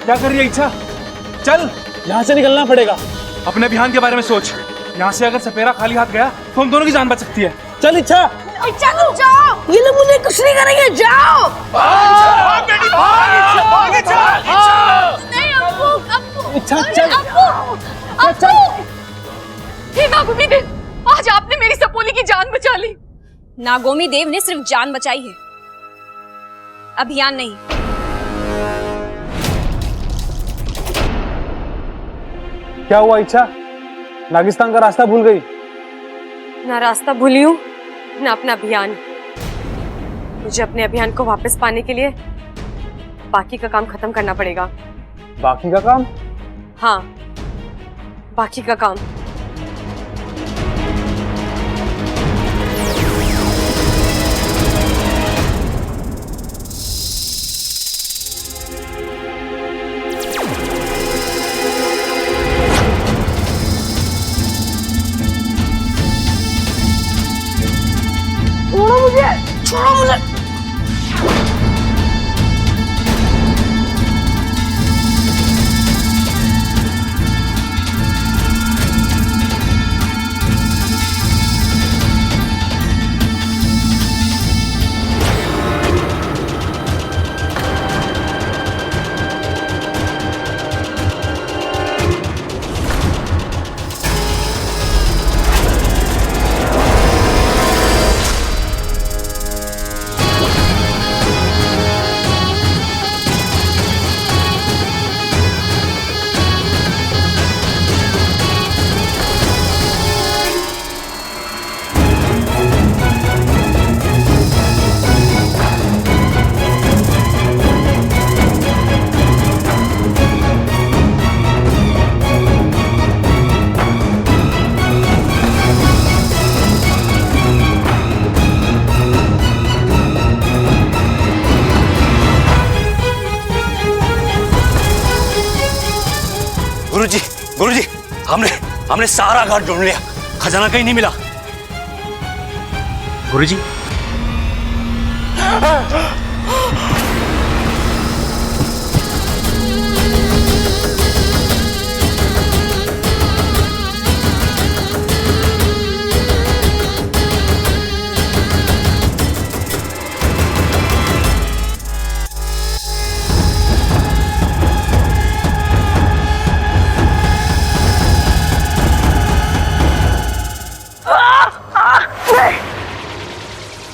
क्या कर रही है इच्छा? चल, यहाँ से निकलना पड़ेगा। अपने अभियान के बारे में सोच। यहाँ से अगर सपेरा खाली हाथ गया तो हम दोनों की जान बच सकती है। चल इच्छा। इच्छा तुम जाओ, ये लोग मुझे कुछ नहीं करेंगे, जाओ। नहीं अप्पू, अप्पू, इच्छा चल। अप्पू, हे नागोमी देव, आज आपने मेरी सपोली की जान बचा ली। नागोमी देव ने सिर्फ जान बचाई है, अभियान नहीं। क्या हुआ इच्छा? नागिस्तान का रास्ता भूल गई? ना रास्ता भूली हूँ, ना अपना अभियान। मुझे अपने अभियान को वापस पाने के लिए बाकी का काम खत्म करना पड़ेगा। बाकी का काम? हाँ, बाकी का काम। छोड़ो मुझे। गुरुजी, हमने सारा घाट ढूंढ लिया, खजाना कहीं नहीं मिला। गुरुजी,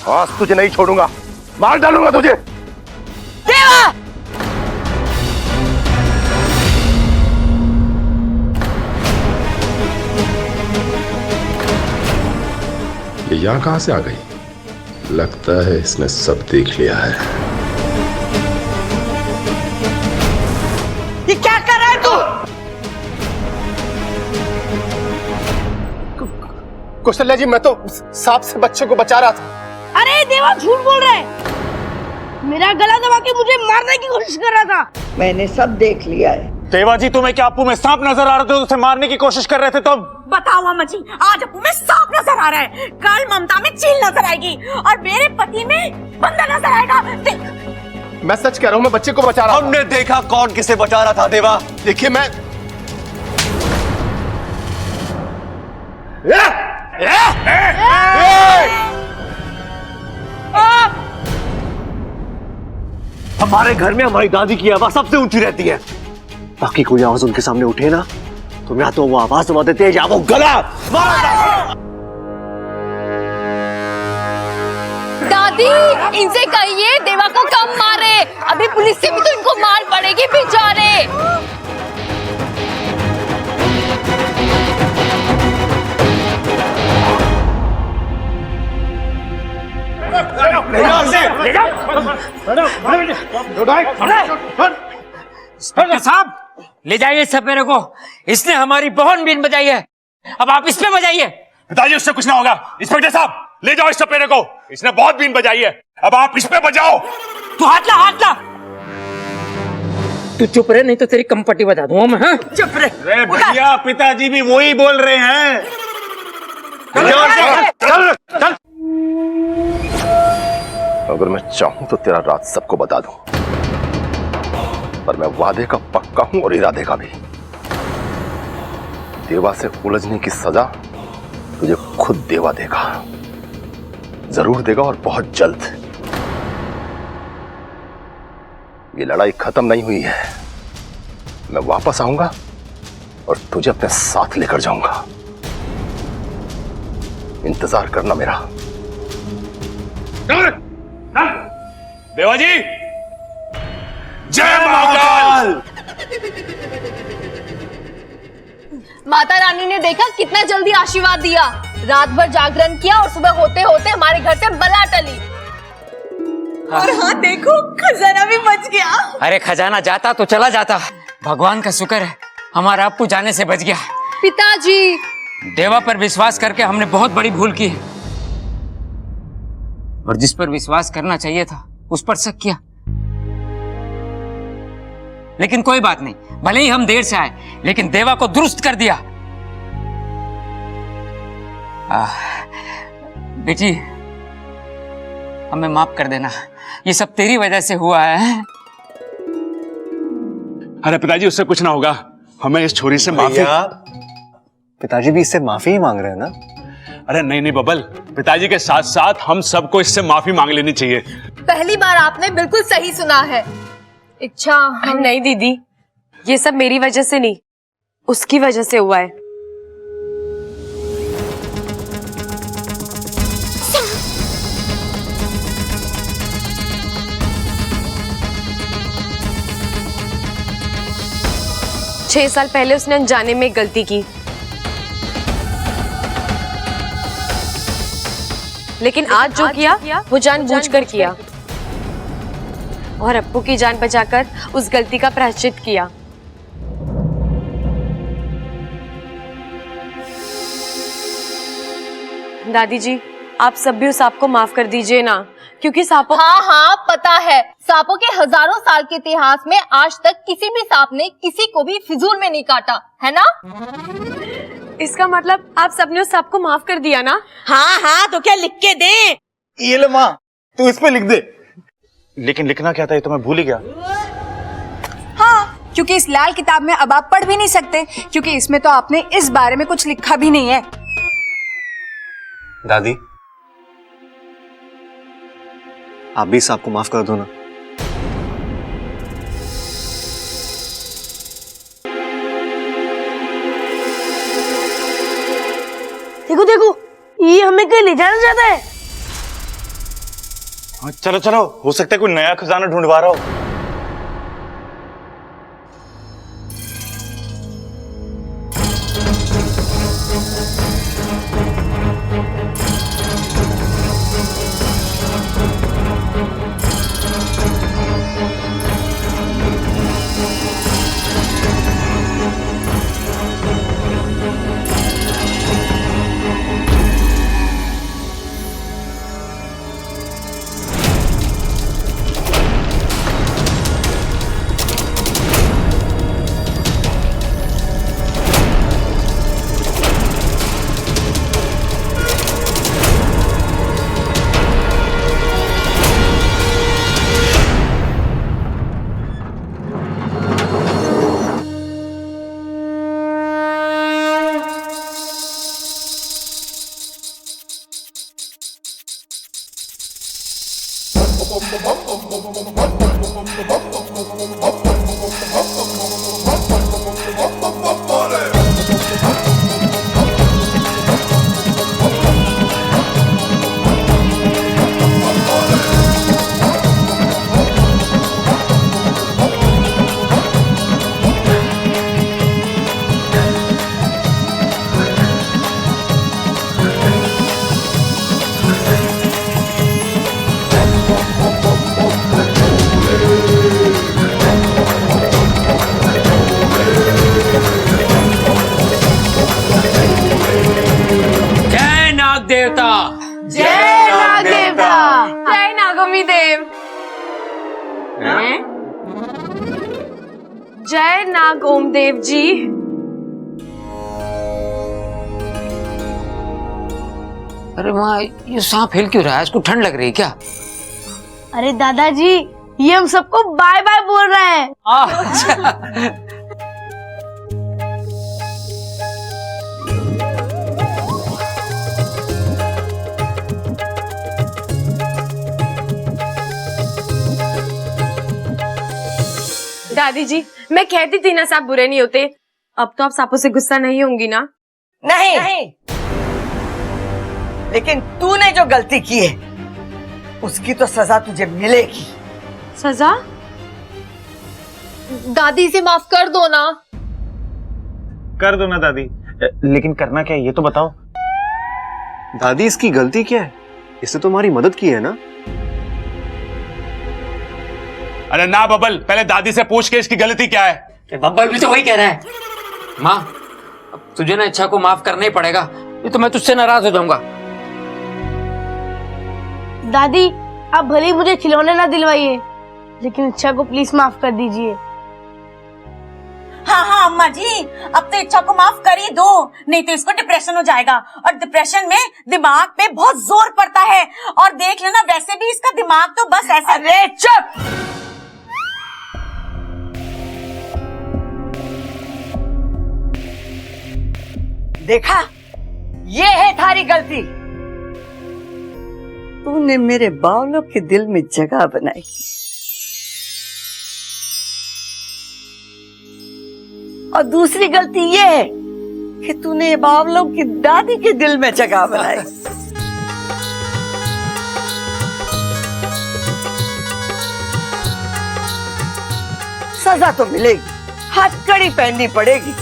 आज तुझे नहीं छोड़ूंगा, मार डालूंगा तुझे। देवा! ये यहाँ कहां से आ गई? लगता है इसने सब देख लिया है। ये क्या कर रहा है तू? कौशल्या जी, मैं तो सांप से बच्चे को बचा रहा था। अरे देवा, झूठ बोल रहा है। मेरा गला दबा के मुझे मारने की कोशिश कर रहा था। मैंने सब देख लिया है। देवा जी, तुम्हें क्या अप्पू में सांप नजर आ रहे थे? उसे मारने की कोशिश कर रहे थे तुम? बताओ अम्मा जी, आज अप्पू में सांप नजर आ रहा है, कल ममता में चील नजर आएगी और मेरे पति में बंदर नजर आएगा। मैं सच कह रहा हूँ, मैं बच्चे को बचा रहा हूँ। हमने देखा कौन किसे बचा रहा था। देवा, देखिए मैं हमारे घर में हमारी दादी की आवाज सबसे ऊंची रहती है। बाकी कोई आवाज उनके सामने उठे ना, तो या तो वो आवाज दबा देते हैं या वो गला। दादी, इनसे कहिए देवा को कम मारे, अभी पुलिस से भी तो इनको मार पड़ेगी बेचारे। साहब, ले जाइए सपेरे को, इसने हमारी बहुत बीन बजाई है, अब आप इस पे बजाइए। पिताजी, उससे कुछ ना होगा। इंस्पेक्टर साहब, ले जाओ इस सपेरे को, इसने बहुत बीन बजाई है, अब आप इस पे बजाओ। तू हाथ ला, हाथ ला। तू चुप रहे, नहीं तो तेरी कंपटी बजा दूंगा मैं। हाँ, चुप रहे। भैया, पिताजी भी वही बोल रहे हैं। चल चल। अगर मैं चाहूं तो तेरा राज सबको बता दूं। पर मैं वादे का पक्का हूं और इरादे का भी। देवा से उलझने की सजा तुझे खुद देवा देगा, जरूर देगा और बहुत जल्द। ये लड़ाई खत्म नहीं हुई है। मैं वापस आऊंगा और तुझे अपने साथ लेकर जाऊंगा। इंतजार करना मेरा। देवा जी, जय महाकाल। माता रानी ने देखा कितना जल्दी आशीर्वाद दिया। रात भर जागरण किया और सुबह होते होते हमारे घर से बला टली। और हाँ देखो, खजाना भी बच गया। अरे खजाना जाता तो चला जाता, भगवान का शुक्र है हमारा अप्पू जाने से बच गया। पिताजी, देवा पर विश्वास करके हमने बहुत बड़ी भूल की है, और जिस पर विश्वास करना चाहिए था उस पर शक किया। लेकिन कोई बात नहीं, भले ही हम देर से आए लेकिन देवा को दुरुस्त कर दिया। बेटी, हमें माफ कर देना, ये सब तेरी वजह से हुआ है। अरे पिताजी, उससे कुछ ना होगा। हमें इस छोरी से माफी। पिताजी भी इससे माफी ही मांग रहे हैं ना? अरे नहीं नहीं बबल, पिताजी के साथ साथ हम सबको इससे माफी मांग लेनी चाहिए। पहली बार आपने बिल्कुल सही सुना है। इच्छा नहीं दीदी, ये सब मेरी वजह से नहीं, उसकी वजह से हुआ है। छह साल पहले उसने अनजाने में एक गलती की, लेकिन आज जो किया वो जानबूझकर किया और अप्पू की जान बचाकर उस गलती का प्रायश्चित किया। दादी जी, आप सब भी उस सांप को माफ कर दीजिए ना, क्योंकि सांपों। हाँ पता है, सांपों के हजारों साल के इतिहास में आज तक किसी भी सांप ने किसी को भी फिजूल में नहीं काटा, है ना? इसका मतलब आप सबने उस सांप को माफ कर दिया ना? हाँ हाँ, तो क्या लिख के दे? ये ले माँ, तू इस पे लिख दे। लेकिन लिखना क्या था ये तो मैं भूल ही गया। हाँ, क्योंकि इस लाल किताब में अब आप पढ़ भी नहीं सकते, क्योंकि इसमें तो आपने इस बारे में कुछ लिखा भी नहीं है। दादी, आप भी सांप को माफ कर दो ना। देखो देखो, ये हमें कहीं ले जाना चाहता है। चलो चलो, हो सकता है कोई नया खजाना ढूंढवा रहा हो। देवता, जय नाग देवता, जय नागोमी देव, जय नाग ओम देव जी। अरे माँ, ये सांप हिल क्यों रहा है? इसको ठंड लग रही है क्या? अरे दादाजी, ये हम सबको बाय बाय बोल रहा है। अच्छा। दादी जी, मैं कहती थी ना सांप बुरे नहीं होते। अब तो आप सांपों से गुस्सा नहीं होंगी ना? नहीं, लेकिन तूने जो गलती की है उसकी तो सजा तुझे मिलेगी। सजा? दादी से माफ कर दो ना। कर दो ना दादी, लेकिन करना क्या है ये तो बताओ। दादी इसकी गलती क्या है? इसने तुम्हारी मदद की है ना। अरे ना बबल, पहले दादी से पूछ के इसकी गलती क्या है। बब्बल भी तो वही कह रहा है। माँ, अब तुझे ना इच्छा को माफ करना ही पड़ेगा, ये तो मैं तुझसे नाराज हो जाऊंगा। दादी, आप भले ही मुझे खिलौने ना दिलवाइए, लेकिन इच्छा को प्लीज माफ कर दीजिए। हाँ हाँ अम्मा जी, अब तो इच्छा को माफ कर ही दो, नहीं तो इसको डिप्रेशन हो जाएगा, और डिप्रेशन में दिमाग पे बहुत जोर पड़ता है। और देख लेना, वैसे भी इसका दिमाग तो बस ऐसा। अरे चुप! देखा, ये है थारी गलती। तूने मेरे बावलों के दिल में जगह बनाई, और दूसरी गलती ये है कि तूने बावलों की दादी के दिल में जगह बनाई। सजा तो मिलेगी, हथकड़ी पहननी पड़ेगी।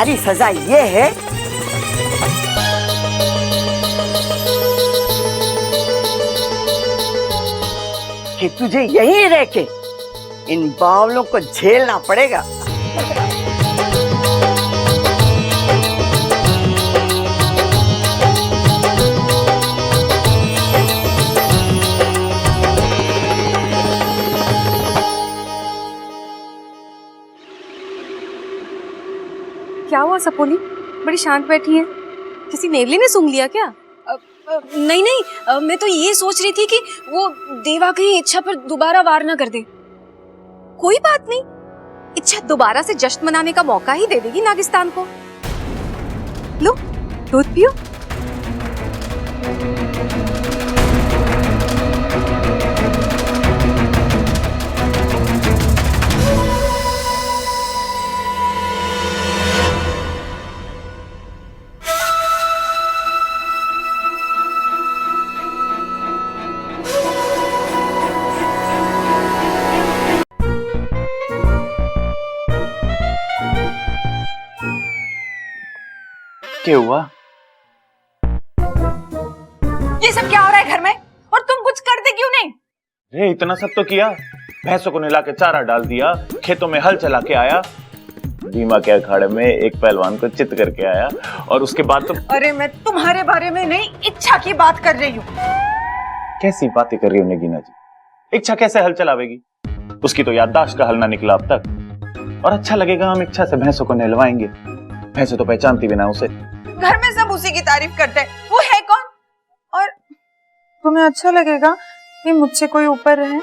तुम्हारी सजा ये है कि तुझे यहीं रह के इन बावलों को झेलना पड़ेगा। क्या हुआ सपोली? बड़ी शांत बैठी है। किसी नेवले ने सूंघ लिया क्या? नहीं नहीं, मैं तो ये सोच रही थी कि वो देवा कहीं इच्छा पर दोबारा वार ना कर दे। कोई बात नहीं, इच्छा दोबारा से जश्न मनाने का मौका ही दे देगी नागिस्तान को। लो, दूध पियो। क्या हुआ? ये सब क्या हो रहा है घर में? और तुम कुछ करते क्यों नहीं? रे इतना सब तो किया, भैंसों को नहला के चारा डाल दिया, खेतों में हल चला के आया, बीमा के अखाड़े में एक पहलवान को चित करके आया, और उसके बाद तो। अरे मैं तुम्हारे बारे में नहीं, इच्छा की बात कर रही हूँ। कैसी बातें कर रही हो नगीना जी? इच्छा कैसे हल चलावेगी? उसकी तो याददाश्त का हल ना निकला अब तक। और अच्छा लगेगा हम इच्छा से भैंसों को नहलवाएंगे? भैंसों तो पहचानती भी ना उसे। घर में सब उसी की तारीफ करते हैं, वो है कौन? और तुम्हें अच्छा लगेगा कि मुझसे कोई ऊपर रहे?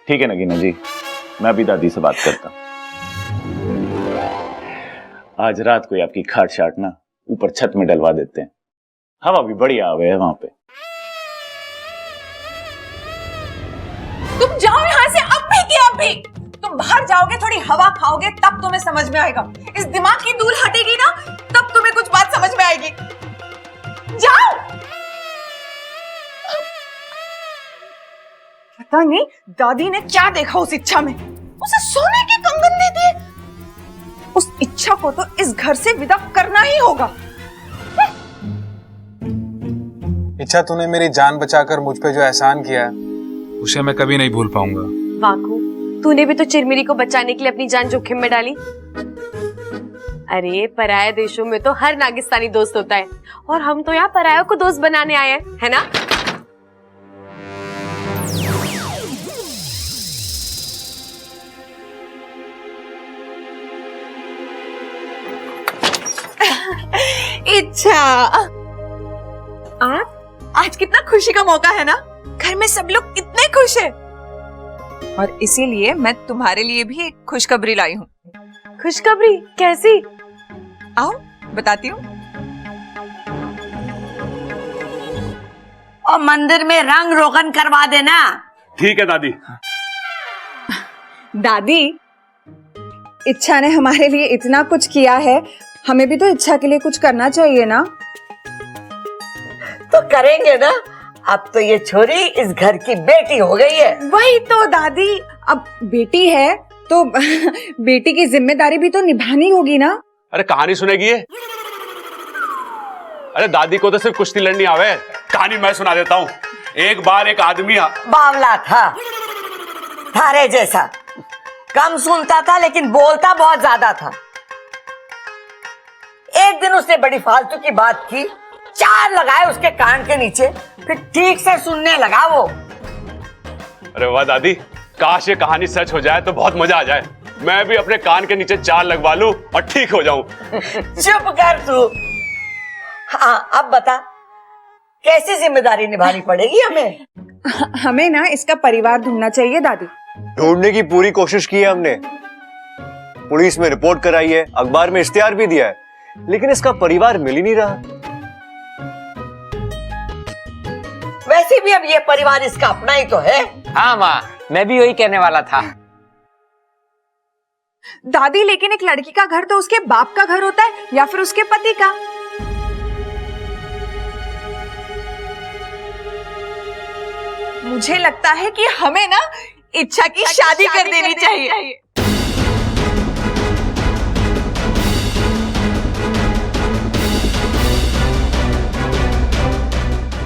ठीक है नगीना जी, मैं अभी दादी से बात करता हूँ। आज रात को आपकी खाट शाट ना ऊपर छत में डलवा देते हैं, हवा भी बढ़िया आवे है वहां पे। तुम जाओ यहाँ से अभी के अभी। तुम बाहर जाओगे, थोड़ी हवा खाओगे, तब तुम्हें समझ में आएगा। इस दिमाग की धूल हटेगी ना, तब तुम्हें कुछ बात समझ में आएगी। जाओ। पता नहीं दादी ने क्या देखा उस इच्छा में, उसे सोने के कंगन दे दिए। उस इच्छा को तो इस घर से विदा करना ही होगा। इच्छा, तूने मेरी जान बचाकर मुझ पे जो एहसान किया है उसे मैं कभी नहीं भूल पाऊंगा। वाकू, तूने भी तो चिरमिरी को बचाने के लिए अपनी जान जोखिम में डाली। अरे पराये देशों में तो हर नागिस्तानी दोस्त होता है, और हम तो यहाँ परायों को दोस्त बनाने आए हैं, है ना? इच्छा, आज कितना खुशी का मौका है ना, घर में सब लोग कितने खुश हैं। और इसीलिए मैं तुम्हारे लिए भी एक खुशखबरी लाई हूँ। खुशखबरी कैसी? आओ बताती हूँ। और मंदिर में रंग रोगन करवा देना। ठीक है दादी। दादी, इच्छा ने हमारे लिए इतना कुछ किया है, हमें भी तो इच्छा के लिए कुछ करना चाहिए ना। तो करेंगे ना, अब तो ये छोरी इस घर की बेटी हो गई है। वही तो दादी, अब बेटी है तो बेटी की जिम्मेदारी भी तो निभानी होगी ना। अरे कहानी सुनेगी ये? अरे दादी को तो सिर्फ कुश्ती लड़नी आवे। कहानी मैं सुना देता हूँ। एक बार एक आदमी बावला था, थारे जैसा, कम सुनता था लेकिन बोलता बहुत ज्यादा था। एक दिन उसने बड़ी फालतू की बात की, 4 लगाए उसके कान के नीचे, फिर ठीक से सुनने लगा वो। अरे वाह दादी, काश ये कहानी सच हो जाए तो बहुत मजा आ जाए। मैं भी अपने कान के नीचे 4 लगवा लूं और ठीक हो जाऊं। चुप कर तू। हाँ अब बता, कैसी जिम्मेदारी निभानी पड़ेगी हमें? हमें ना इसका परिवार ढूंढना चाहिए दादी। ढूंढने की पूरी कोशिश की है हमने, पुलिस में रिपोर्ट कराई है, अखबार में इश्तिहार भी दिया है, लेकिन इसका परिवार मिल ही नहीं रहा। वैसे भी अब ये परिवार इसका अपना ही तो है। हाँ माँ, मैं भी वही कहने वाला था। दादी, लेकिन एक लड़की का घर तो उसके बाप का घर होता है या फिर उसके पति का। मुझे लगता है कि हमें ना इच्छा की शादी कर देनी चाहिए।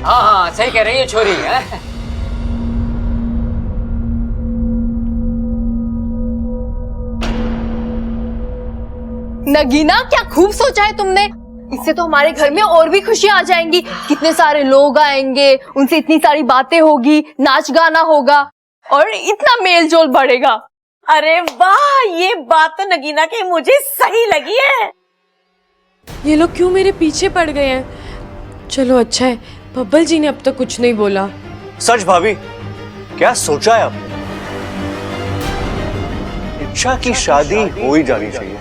हाँ हाँ, सही कह रही है छोरी है। नगीना, क्या खूब सोचा है तुमने। इससे तो हमारे घर में और भी खुशियां आ जाएंगी। कितने सारे लोग आएंगे, उनसे इतनी सारी बातें होगी, नाच गाना होगा और इतना मेल जोल बढ़ेगा। अरे वाह, ये बात तो नगीना की मुझे सही लगी है। ये लोग क्यों मेरे पीछे पड़ गए हैं? चलो अच्छा है, बब्बल जी ने अब तक कुछ नहीं बोला। सच भाभी, क्या सोचा है आपने? इच्छा की शादी हो ही जानी चाहिए।